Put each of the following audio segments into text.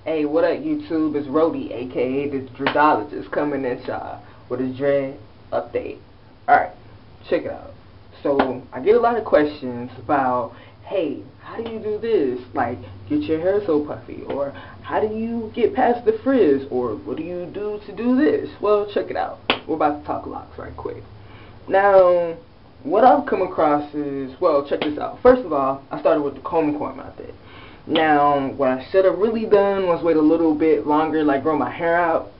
Hey, what up, YouTube? It's Rodie, aka the Dreadologist, coming in y'all with a dread update. Alright, check it out. So, I get a lot of questions about, hey, how do you do this? Like, get your hair so puffy, or how do you get past the frizz, or what do you do to do this? Well, check it out. We're about to talk locks right quick. Now, what I've come across is, well, check this out. First of all, I started with the comb coil method. Now, what I should have really done was wait a little bit longer, like grow my hair out.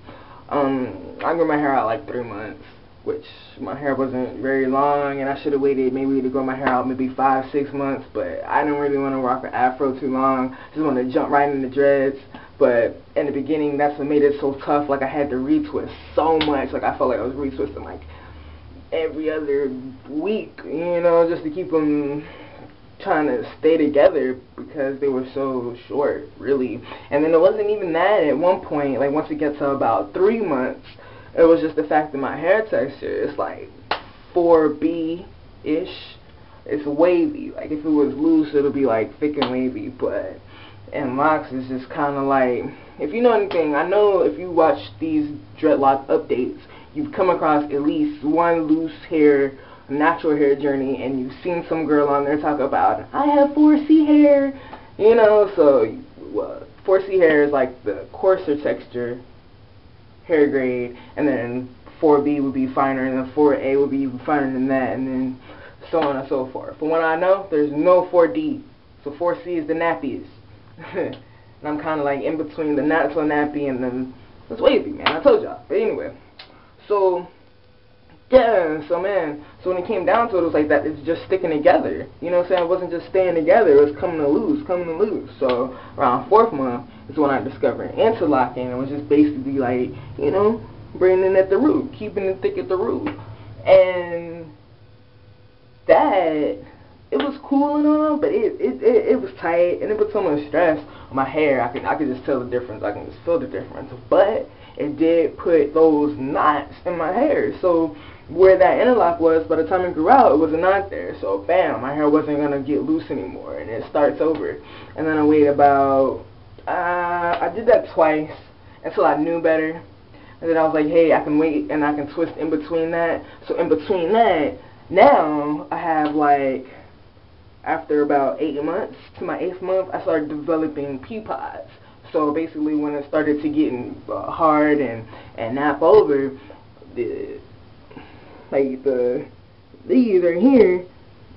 I grew my hair out like 3 months, which my hair wasn't very long, and I should have waited maybe to grow my hair out maybe 5-6 months, but I didn't really want to rock an afro too long. Just wanted to jump right into dreads. But in the beginning, that's what made it so tough. Like, I had to retwist so much. Like, I felt like I was retwisting like every other week, you know, just to keep them trying to stay together because they were so short, really. And then it wasn't even that. At one point, like once it gets to about 3 months, it was just the fact that my hair texture is like 4B-ish. It's wavy. Like if it was loose, it'll be like thick and wavy. But in locks, it's just kind of like, if you know anything, I know if you watch these dreadlock updates, you've come across at least one loose hair, natural hair journey, and you've seen some girl on there talk about, I have 4C hair, you know. So 4C hair is like the coarser texture hair grade, and then 4B would be finer, and then 4A would be even finer than that, and then so on and so forth. From what I know, there's no 4D, so 4C is the nappiest. And I'm kind of like in between the natural nappy and then it's wavy, man. I told y'all. But anyway, so yeah, so when it came down to it, it was like that, it's just sticking together. You know what I'm saying? It wasn't just staying together, it was coming to loose. So around 4th month is when I discovered interlocking. It was just basically like, you know, bringing it at the root, keeping it thick at the root. And that, it was cool and all, but it was tight, and it put so much stress on my hair. I could just tell the difference. I can just feel the difference. But it did put those knots in my hair. So where that interlock was, by the time it grew out, it was a knot there. So bam, my hair wasn't gonna get loose anymore, and it starts over. And then I waited about, I did that twice until I knew better. And then I was like, hey, I can wait and I can twist in between that. So in between that, now I have like, after about 8 months, to my 8th month, I started developing pea pods. So basically, when it started to get hard and nap over, the leaves right here,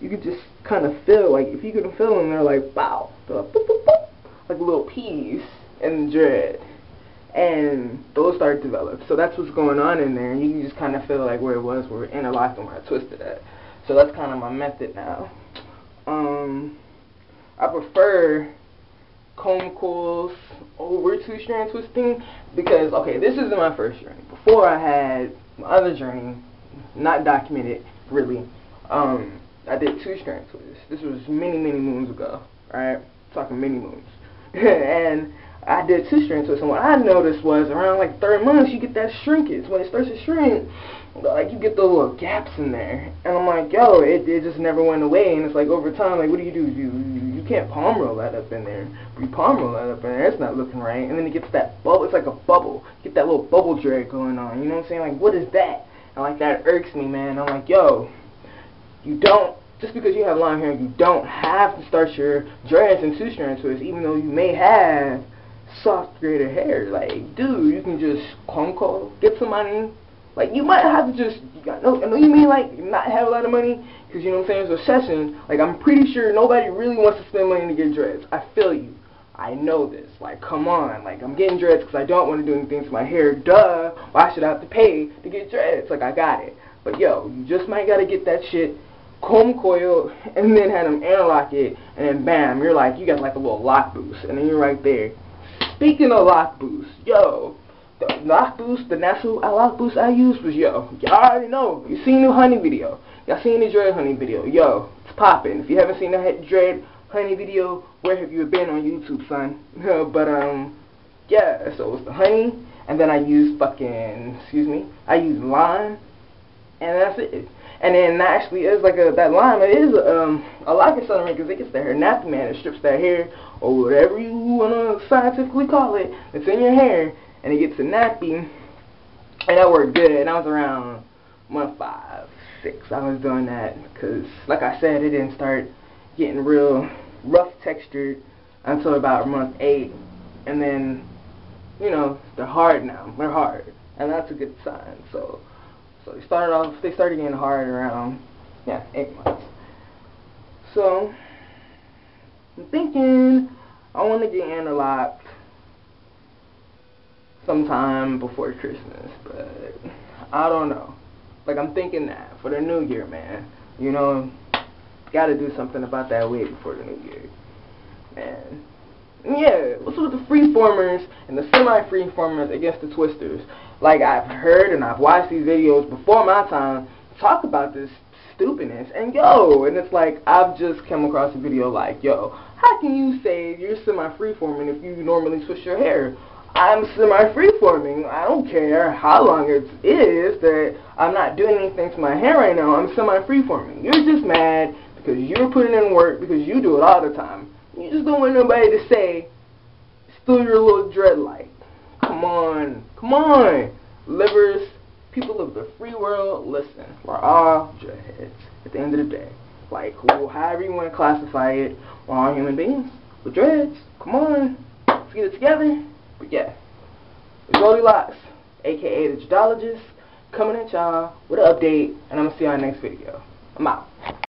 you could just kind of feel, like if you could feel them, they're like wow, they're like boop, boop, boop, like little peas in the dread, and those started to develop. So that's what's going on in there, and you can just kind of feel like where it was, where it interlocked and where I twisted at. So that's kind of my method now. I prefer comb coils over 2-strand twisting because, okay, this isn't my first journey. Before I had my other journey, not documented really, I did 2-strand twists. This was many moons ago, alright? Talking many moons. And I did 2-strand twists, and what I noticed was around like 3rd month, you get that shrinkage. When it starts to shrink, like you get those little gaps in there, and I'm like, yo, it just never went away. And it's like over time, like what do? You can't palm roll that up in there. You palm roll that up in there, it's not looking right. And then it gets that bubble. It's like a bubble. Get that little bubble dread going on. You know what I'm saying? Like what is that? And like that irks me, man. I'm like, yo, you don't. Just because you have long hair, you don't have to start your dreads in 2-strand twists, even though you may have soft graded hair. Like, dude, you can just comb coil, get some money. Like, you might have to just, I know you mean, like, not have a lot of money, because, you know what I'm saying, it's a recession. Like, I'm pretty sure nobody really wants to spend money to get dreads. I feel you. I know this. Like, come on. Like, I'm getting dreads because I don't want to do anything to my hair. Duh. Why should I have to pay to get dreads? Like, I got it. But, yo, you just might got to get that shit comb coiled, and then have them interlock it, and then bam, you're like, you got like a little lock boost, and then you're right there. Speaking of lock boost, yo, the lock boost, the natural lock boost I used was, yo, y'all already know. You seen the honey video. Y'all seen the dread honey video. Yo, it's popping. If you haven't seen the dread honey video, where have you been on YouTube, son? But, yeah, so it was the honey, and then I used I used lime, and that's it. And then that actually is like that lime. It is a lock is something because it gets the hair nappy, man. It strips that hair or whatever you wanna scientifically call it. It's in your hair, and it gets a nappy. And that worked good. And I was around month 5, 6. I was doing that because, like I said, it didn't start getting real rough textured until about month 8, and then, you know, they're hard now. They're hard, and that's a good sign. So they started getting hard around 8 months. So I'm thinking I want to get interlocked sometime before Christmas, but I don't know. Like, I'm thinking that for the new year, man. You know, gotta do something about that wig before the new year. Man. Yeah, what's with the freeformers and the semi-freeformers against the twisters? Like, I've heard and I've watched these videos before my time talk about this stupidness, and it's like, I've just come across a video like, how can you say you're semi-freeforming if you normally twist your hair? I'm semi-freeforming. I don't care how long it is that I'm not doing anything to my hair right now. I'm semi-freeforming. You're just mad because you're putting in work because you do it all the time. You just don't want nobody to say, still your little dreadlight. Come on. Come on. Livers, people of the free world, listen. We're all dreadheads at the end of the day. Like, however you want to classify it, we're all human beings with dreads. Come on. Let's get it together. But yeah, it's Rodie Lox, aka the Dreadologist, coming at y'all with an update, and I'm going to see y'all in the next video. I'm out.